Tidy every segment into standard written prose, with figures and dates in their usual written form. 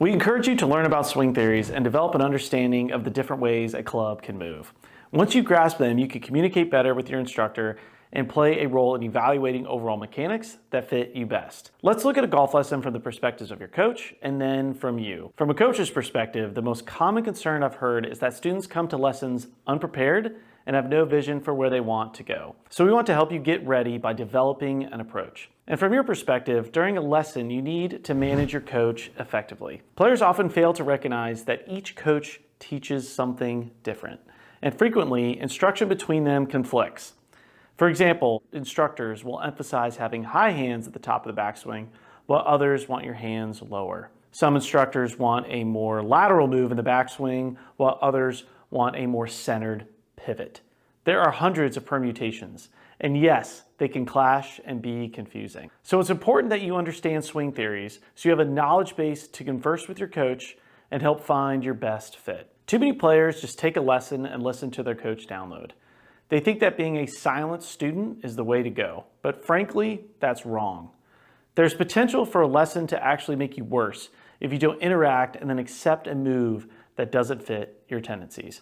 We encourage you to learn about swing theories and develop an understanding of the different ways a club can move. Once you grasp them, you can communicate better with your instructor and play a role in evaluating overall mechanics that fit you best. Let's look at a golf lesson from the perspectives of your coach and then from you. From a coach's perspective, the most common concern I've heard is that students come to lessons unprepared and have no vision for where they want to go. So we want to help you get ready by developing an approach. And from your perspective, during a lesson, you need to manage your coach effectively. Players often fail to recognize that each coach teaches something different, and frequently, instruction between them conflicts. For example, instructors will emphasize having high hands at the top of the backswing, while others want your hands lower. Some instructors want a more lateral move in the backswing, while others want a more centered pivot. There are hundreds of permutations, and yes, they can clash and be confusing. So it's important that you understand swing theories so you have a knowledge base to converse with your coach and help find your best fit. Too many players just take a lesson and listen to their coach download. They think that being a silent student is the way to go, but frankly, that's wrong. There's potential for a lesson to actually make you worse if you don't interact and then accept a move that doesn't fit your tendencies.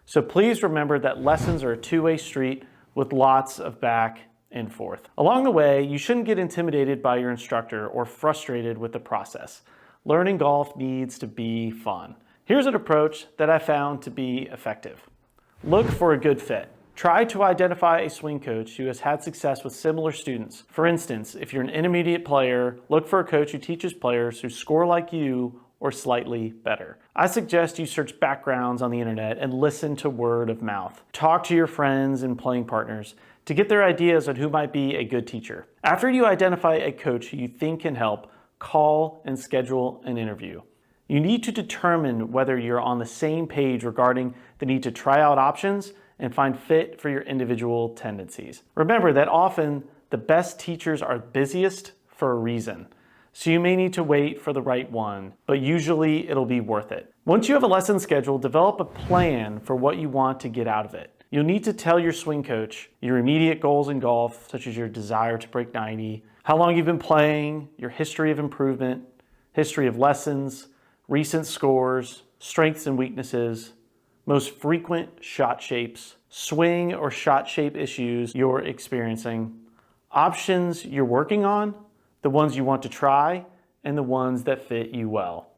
So please remember that lessons are a two-way street with lots of back and forth. Along the way, you shouldn't get intimidated by your instructor or frustrated with the process. Learning golf needs to be fun. Here's an approach that I found to be effective. Look for a good fit. Try to identify a swing coach who has had success with similar students. For instance, if you're an intermediate player, look for a coach who teaches players who score like you or slightly better. I suggest you search backgrounds on the internet and listen to word of mouth. Talk to your friends and playing partners to get their ideas on who might be a good teacher. After you identify a coach who you think can help, call and schedule an interview. You need to determine whether you're on the same page regarding the need to try out options and find fit for your individual tendencies. Remember that often the best teachers are busiest for a reason. So you may need to wait for the right one, but usually it'll be worth it. Once you have a lesson scheduled, develop a plan for what you want to get out of it. You'll need to tell your swing coach your immediate goals in golf, such as your desire to break 90, how long you've been playing, your history of improvement, history of lessons, recent scores, strengths and weaknesses, most frequent shot shapes, swing or shot shape issues you're experiencing, options you're working on, the ones you want to try, and the ones that fit you well.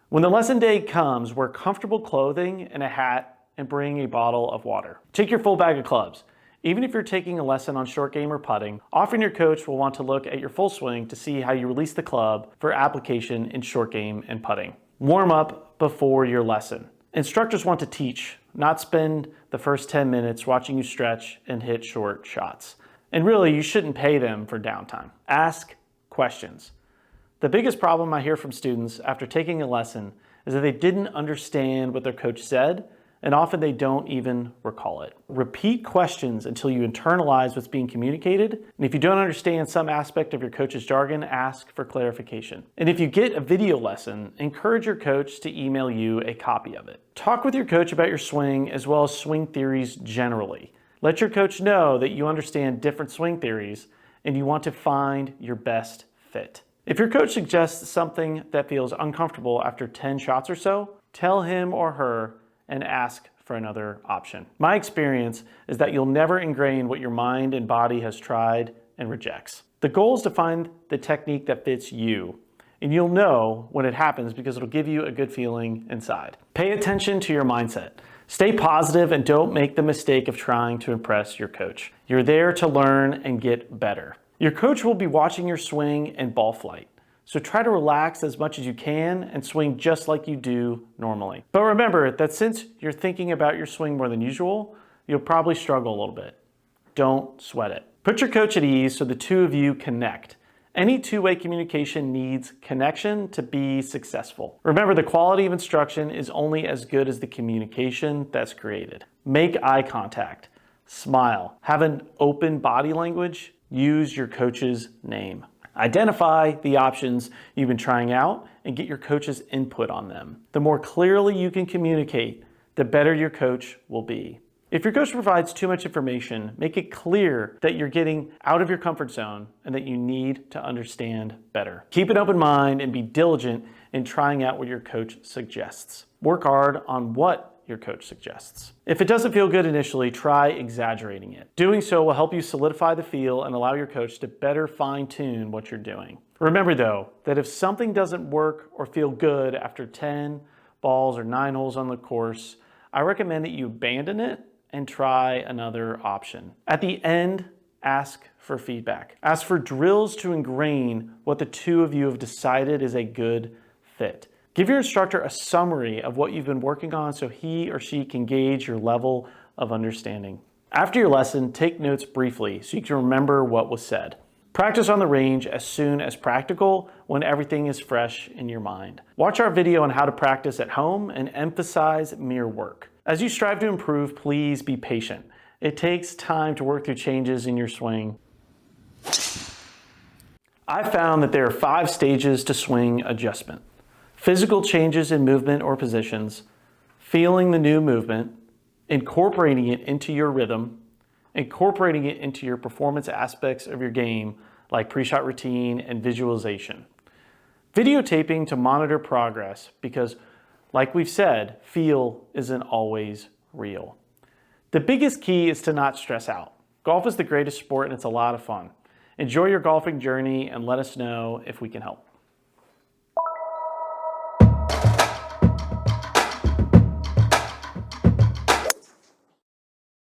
When the lesson day comes, wear comfortable clothing and a hat and bring a bottle of water. Take your full bag of clubs. Even if you're taking a lesson on short game or putting, often your coach will want to look at your full swing to see how you release the club for application in short game and putting. Warm up before your lesson. Instructors want to teach, not spend the first 10 minutes watching you stretch and hit short shots. And really, you shouldn't pay them for downtime. Ask questions. The biggest problem I hear from students after taking a lesson is that they didn't understand what their coach said, and often they don't even recall it. Repeat questions until you internalize what's being communicated, and if you don't understand some aspect of your coach's jargon, ask for clarification. And if you get a video lesson, encourage your coach to email you a copy of it. Talk with your coach about your swing as well as swing theories generally. Let your coach know that you understand different swing theories and you want to find your best fit. If your coach suggests something that feels uncomfortable after 10 shots or so, tell him or her and ask for another option. My experience is that you'll never ingrain what your mind and body has tried and rejects. The goal is to find the technique that fits you, and you'll know when it happens because it'll give you a good feeling inside. Pay attention to your mindset. Stay positive and don't make the mistake of trying to impress your coach. You're there to learn and get better. Your coach will be watching your swing and ball flight, so try to relax as much as you can and swing just like you do normally. But remember that since you're thinking about your swing more than usual, you'll probably struggle a little bit. Don't sweat it. Put your coach at ease so the two of you connect. Any two-way communication needs connection to be successful. Remember, the quality of instruction is only as good as the communication that's created. Make eye contact, smile, have an open body language, use your coach's name. Identify the options you've been trying out and get your coach's input on them. The more clearly you can communicate, the better your coach will be. If your coach provides too much information, make it clear that you're getting out of your comfort zone and that you need to understand better. Keep an open mind and be diligent in trying out what your coach suggests. Work hard on what your coach suggests. If it doesn't feel good initially, try exaggerating it. Doing so will help you solidify the feel and allow your coach to better fine-tune what you're doing. Remember though, that if something doesn't work or feel good after 10 balls or 9 holes on the course, I recommend that you abandon it and try another option. At the end, ask for feedback. Ask for drills to ingrain what the two of you have decided is a good fit. Give your instructor a summary of what you've been working on so he or she can gauge your level of understanding. After your lesson, take notes briefly so you can remember what was said. Practice on the range as soon as practical when everything is fresh in your mind. Watch our video on how to practice at home and emphasize mirror work. As you strive to improve, please be patient. It takes time to work through changes in your swing. I found that there are 5 stages to swing adjustment. Physical changes in movement or positions, feeling the new movement, incorporating it into your rhythm, incorporating it into your performance aspects of your game like pre-shot routine and visualization. Videotaping to monitor progress because, like we've said, feel isn't always real. The biggest key is to not stress out. Golf is the greatest sport and it's a lot of fun. Enjoy your golfing journey and let us know if we can help.